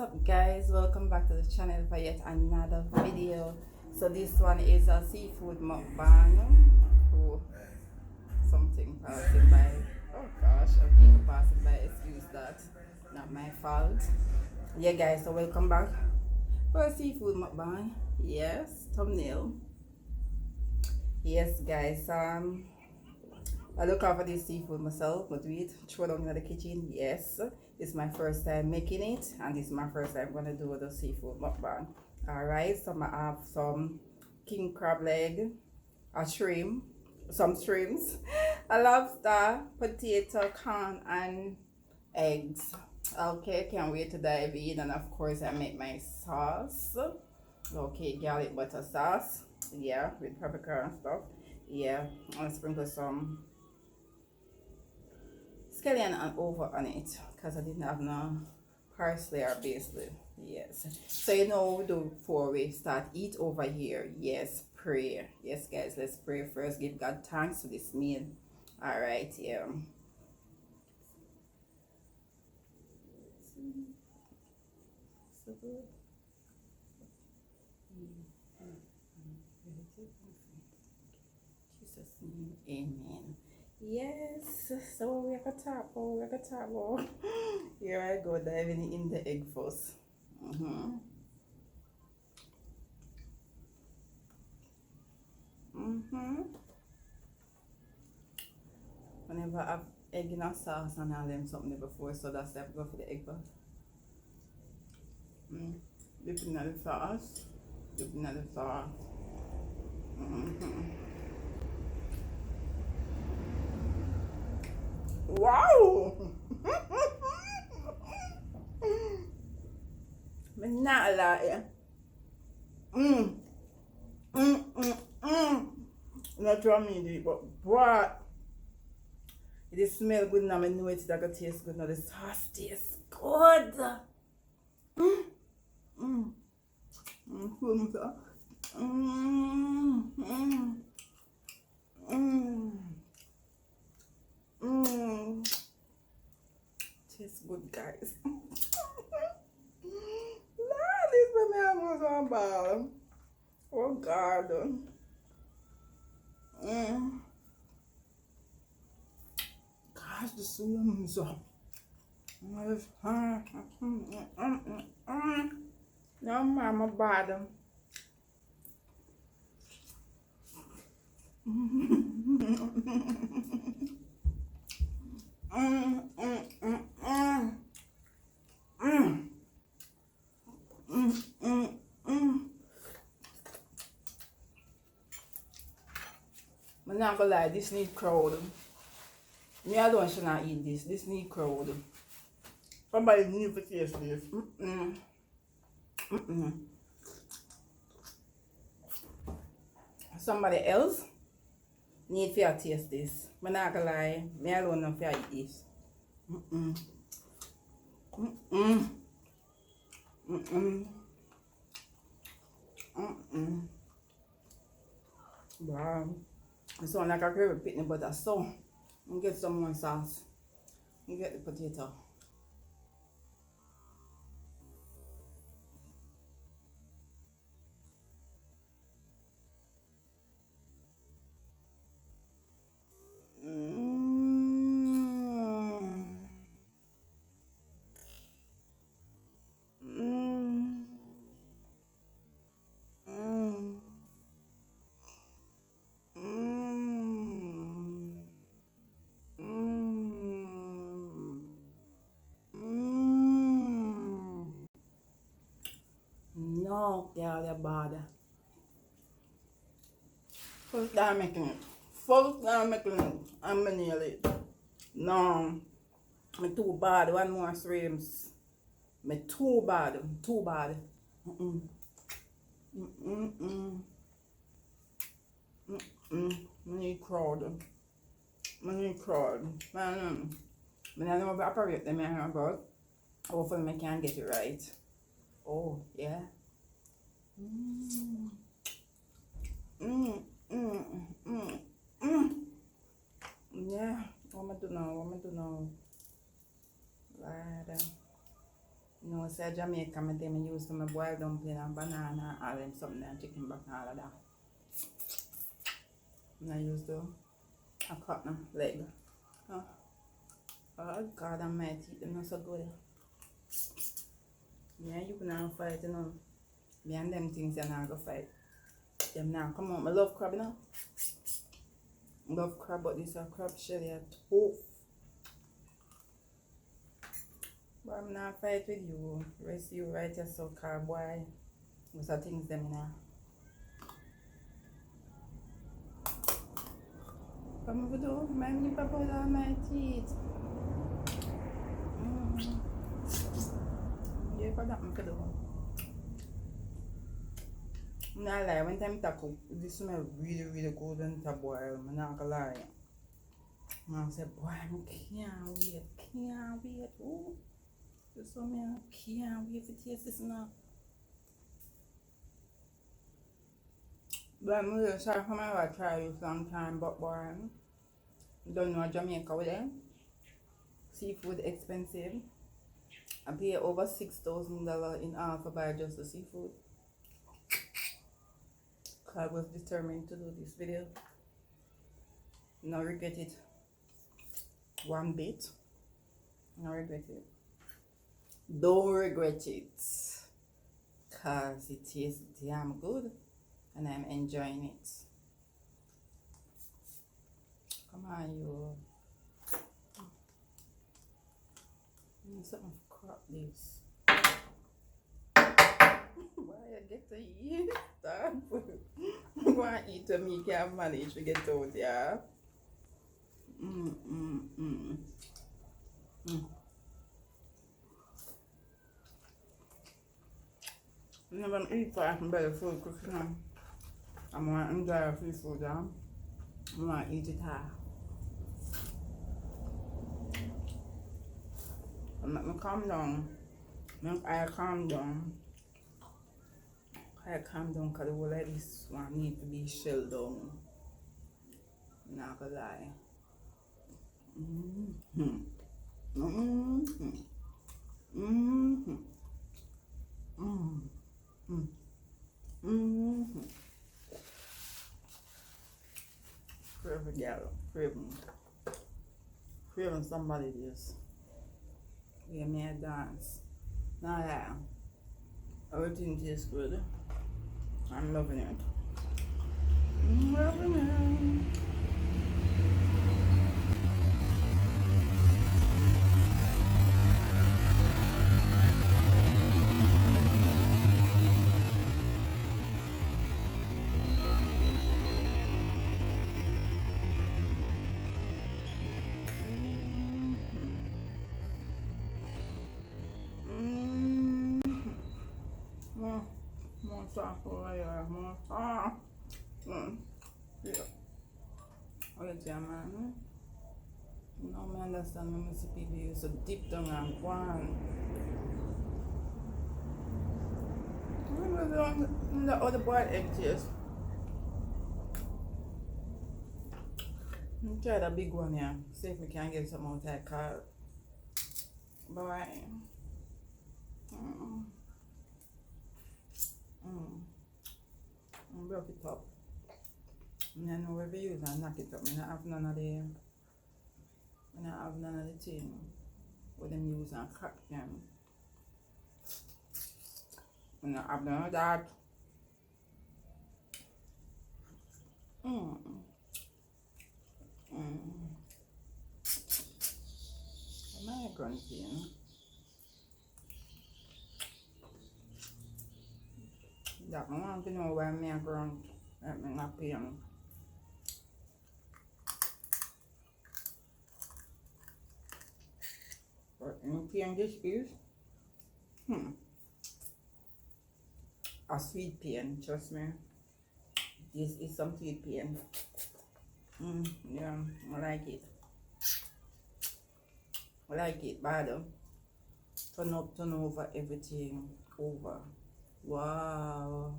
up guys, welcome back to the channel for yet another video. So this one is a seafood mukbang. Oh, something passing by. Oh gosh, okay, passing by, excuse that, not my fault. Yeah guys, so welcome back for a seafood mukbang. Yes, thumbnail. Yes guys, I look out for this seafood myself, but wait, throw down in the kitchen. Yes, it's my first time making it, and this is my first time gonna do the seafood mukbang. Alright, so I have some king crab leg, a shrimp, some shrimps, a lobster, potato, corn, and eggs. Okay, can't wait to dive in, and of course I make my sauce. Okay, garlic butter sauce. Yeah, with paprika and stuff. Yeah, I'll sprinkle some scallion and over on it because I didn't have no parsley or basil. Yes, so you know, before we start eat over here, yes, pray. Yes guys, let's pray first. Give God thanks for this meal. All right, yeah. So good. Jesus name, amen. Yes, so we're gonna talk about. Here I go, diving in the egg first. Whenever I have egg in a sauce and I learned something before, so that's why I go for the egg first. Dipping in the sauce. Dipping in the sauce. Wow! I'm not lie. Not try me deep, but what? It smell good now. I know it's gonna taste good now. The sauce tastes good. Tastes good, guys. Lord, this for me almost on ball. Oh God. Gosh, the swims up. No, mama, bottom. I'm not gonna lie, this need crowd. Me alone should not eat this. This need crowd. Somebody need to taste this. Somebody else need to taste this. I'm not gonna lie, me alone not to eat this. Wow. It sounds like a curry picnic, but that's so. I'm get some more sauce. You get the potato. No, girl, you're bad. First time making it. First time making it. I'm gonna nail it. No, I'm too bad. One more shrimps. Me too bad. Too bad. I need crowd. I need crowd. Man, I don't know if I operate them here, but hopefully I can get it right. Oh, yeah. Yeah, what am I do now? Right. You know, say Jamaican, I think I use to my boiled dumpling and banana, all them something and chicken back and all of that. And I use the a cut no leg. Oh, oh God almighty, them not so good. Yeah, you can not fight, you know. Me and them things you not go fight. Them now come on, I love crab, you know. Love crab, but this is a crab shell here. Tough. But I'm not fight with you. Rest you right your so car boy. Those are things them now. Come over do, man, you pop out all my teeth. Yeah, for that I do. I'm not lie, when time to cook, this smell really good when to boil. I'm not gonna lie. I say, boy, I can't wait. Oh, just so me, I can't wait to taste this now. But I'm really sorry for my wife try this long time, but boy, don't know Jamaica with them. Seafood expensive. I pay over $6,000 in all for buy just the seafood. I was determined to do this video. No regret it one bit. No regret it. Don't regret it. Cause it tastes damn good and I'm enjoying it. Come on, you. I need something to crop this. Why I get to eat? Stop. Why eat to me can't manage to get out, yeah? I never eat fast and better food cooking. I'm gonna enjoy free food, yeah? I'm gonna eat it hard. I'm not gonna calm down. I calm down. I calm down because the whole of this one need to be shelled down. Not gonna lie. Craving girl, craving somebody this. Yeah, me a dance. Now yeah, everything tastes good. I'm loving it. Loving it. More sauce over here, more sauce. Yeah. Wait, yeah, man. No, I understand when I see people use to dip down and one. The other boiled egg taste. Try the big one here. See if we can get some out of that car. Bye. Broke it up. I know where we use and knock it up. I don't have none of the thing where them use and crack them. I don't have none of that. My grunting. That I want to know why me a grunt. Let me not pain. But in pain this is a sweet pain, trust me. This is some sweet pain. Yeah, I like it. I like it, bad. Turn up, turn over, everything over. Wow.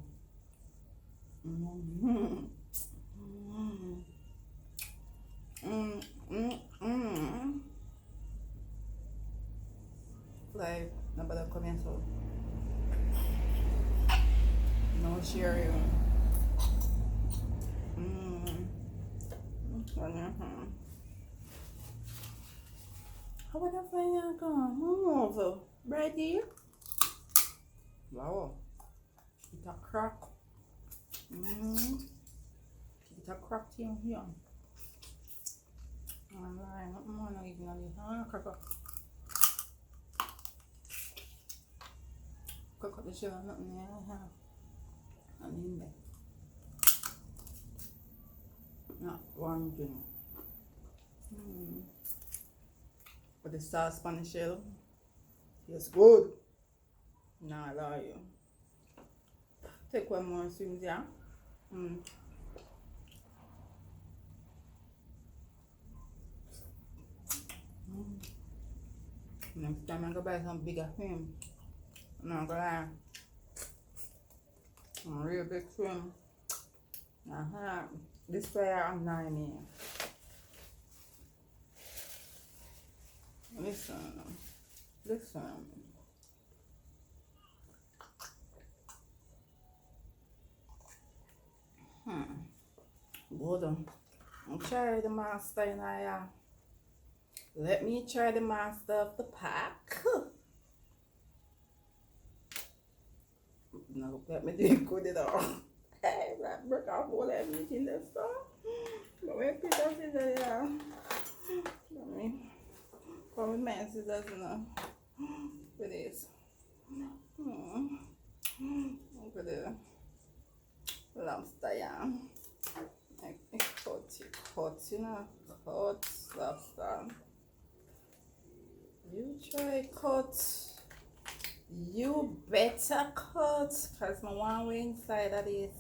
Like, nobody come and so no sharing. How would I find out? Move, ready? Wow, it's a crack. It's a crack thing here. Alright, nothing more not even on the crack up. Cook up the shell, nothing there. Nothing in there. Not one thing. But the sauce on the shell, it's good. Nah, I lie you. Take one more swim there. Next time I go buy some bigger shrimp. I'm not gonna lie. Some real big shrimp. This fire I'm not in here. Listen. Good. I'll try the master in here. Let me try the master of the pack. No, let me do good at all. Hey, that break off all that meat in the stuff. But when people see that, let me call me man scissors for this. Look at the lobster, yeah. Cut, lobster. You try cut. You better cut, cause my one way inside of this.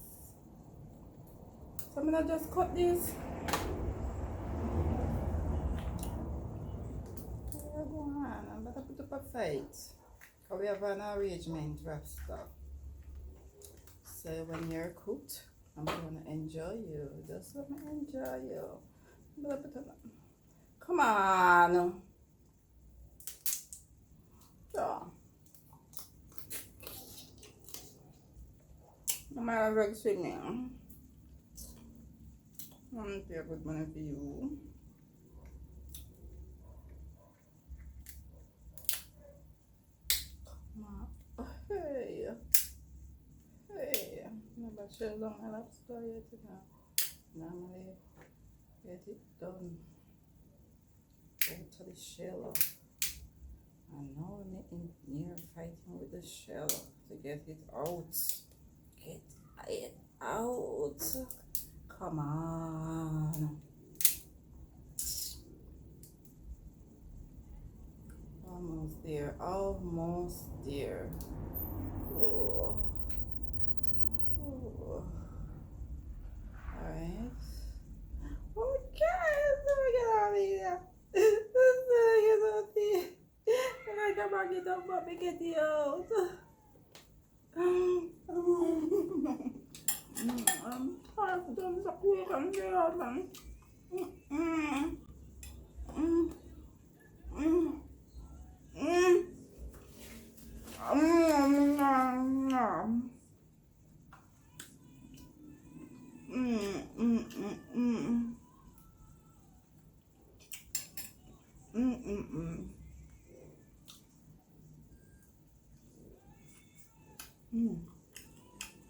So I'm gonna just cut this. Go on, I'm gonna put up a fight. Cause we have an arrangement of stuff. So when you're cooked, I'm gonna enjoy you. Just let me enjoy you. I'm gonna put up. Come on. So. I'm gonna go swimming. I'm gonna take a good one for you. Come on. Hey. Never shell down my lobster yet. Now I'm gonna get it done. Out of the shell off. And now we're near fighting with the shell to get it out. Get it out. Come on. Almost there. Oh. Alright. Oh my God, let me get out of here. Get out of here. And I come back it up, but me get it out. I'm half done so quick and get out, man.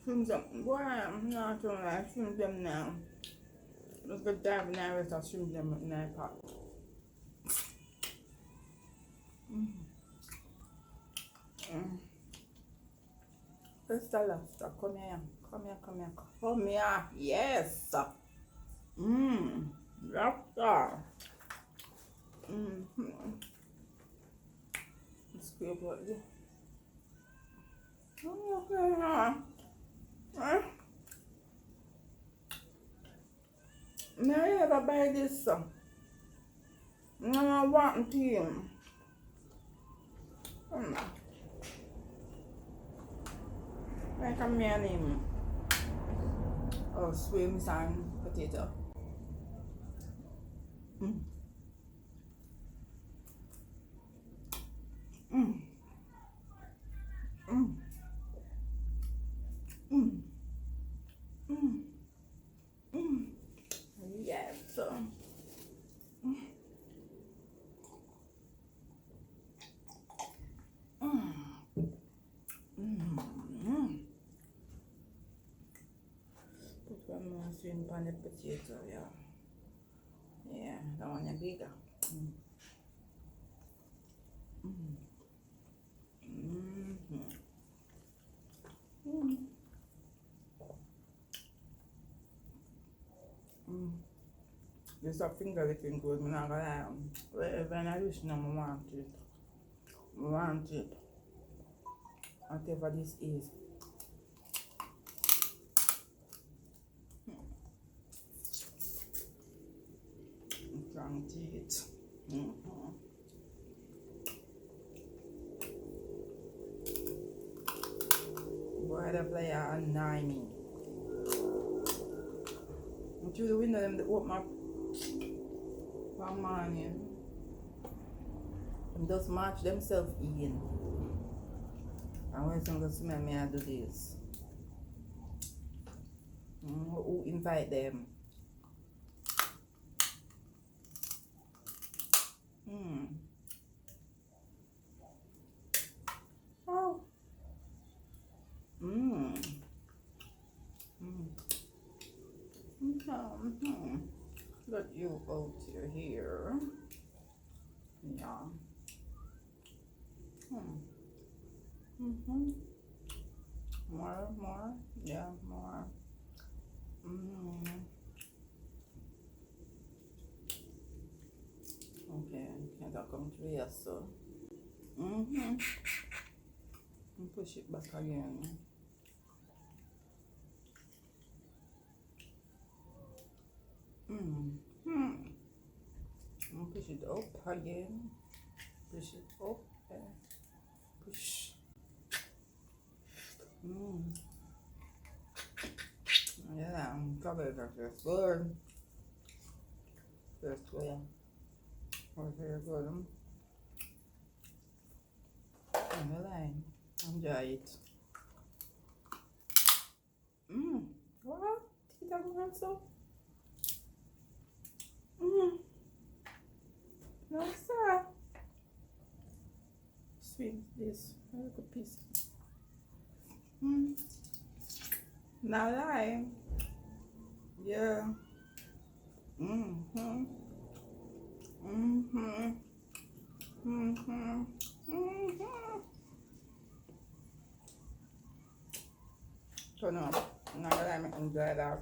Swim them. Boy, I'm not going to swim them now. Let's go dive in there and swim them in that pot. Where's the lobster? Come here. Yes. Lobster. Let's scrape what this. May I ever buy this? No, I want to. Like a name. Oh, swims and potato. them on the potato, yeah. Yeah, that one is bigger. This a finger licking good, I'm not gonna lie. Wherever I wish no, I want it. I want it. Whatever this is. Strong teeth. Boy, the player annoy me. Through the window, them they open up one morning. Them just march themselves in. And when some go smell me, I do this. Who invite them? Oh. Let you out here. Yeah. More. Yeah, more. Okay, can't come to here, so. Push it back again. Push it up again. Push it up. Push. Yeah, I'm covered of this good. This way. Very good. Enjoy it. What? Teeth are so. No, sir. Sweet this. Look a piece. Now lie. Yeah. Turn up. Now that I'm enjoy that.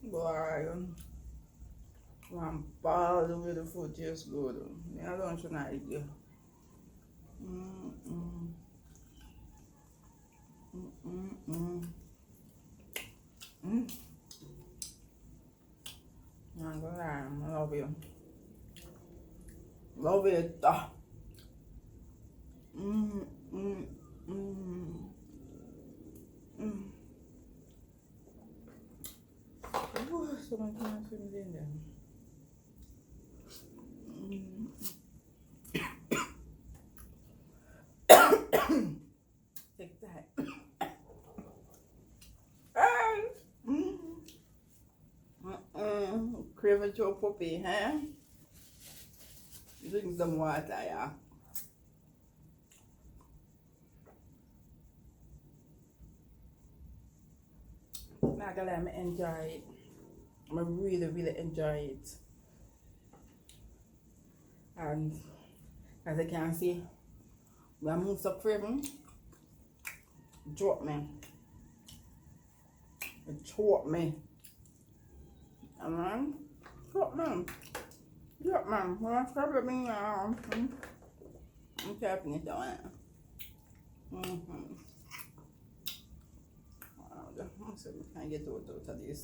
Boy, one ball with the food tastes good. I don't tonight. I'm gonna lie, I love you. Love it. So much more things in there. Take that. Craving your puppy, huh? Drink some water, yeah. Not gonna let me enjoy it. I really enjoy it. And as you can see, when I move up craving, drop me. It choked me. Alright? Drop me. Drop me. Well, I'm probably being I'm tapping it on it. Let's see if we can get out of this.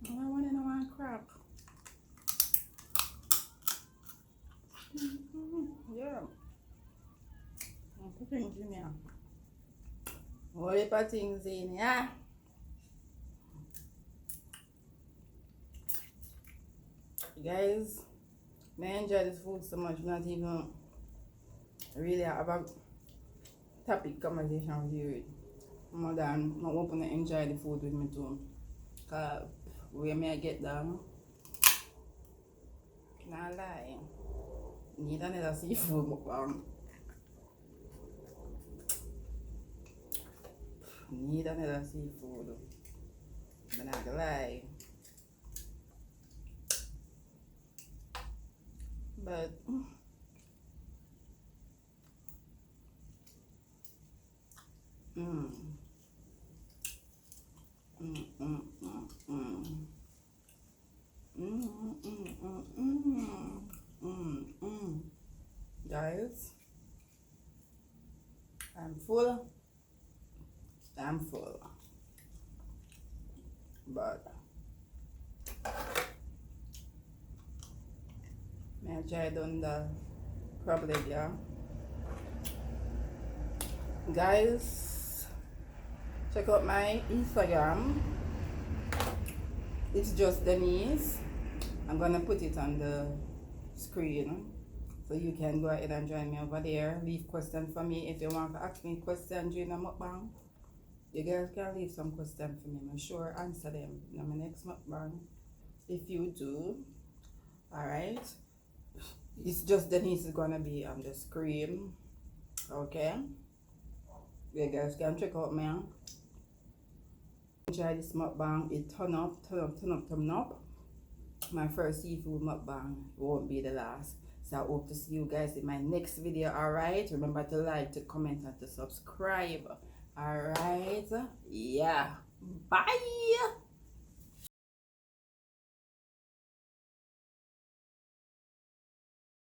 I want to know one crack. Yeah. I'm putting it in here. All the things in here. Guys, I enjoy this food so much, not even really have a topic conversation with you. More than I want to enjoy the food with me too. Cause where may I get down? Can't lie. Need another seafood mukbang. Need another seafood. But not gonna lie. But guys, I'm full. I'm full. But may I try done the crab leg, yeah. Guys, check out my Instagram. It's just Denise. I'm gonna put it on the screen so you can go ahead and join me over there. Leave question for me if you want to ask me question during the mukbang. You guys can leave some question for me. I'm sure answer them in my next mukbang. If you do, alright. It's just Denise is gonna be on the screen. Okay. You guys can check out me. Enjoy this mukbang. It turn up. My first seafood mukbang won't be the last. So I hope to see you guys in my next video. Alright. Remember to like, to comment, and to subscribe. Alright. Yeah. Bye.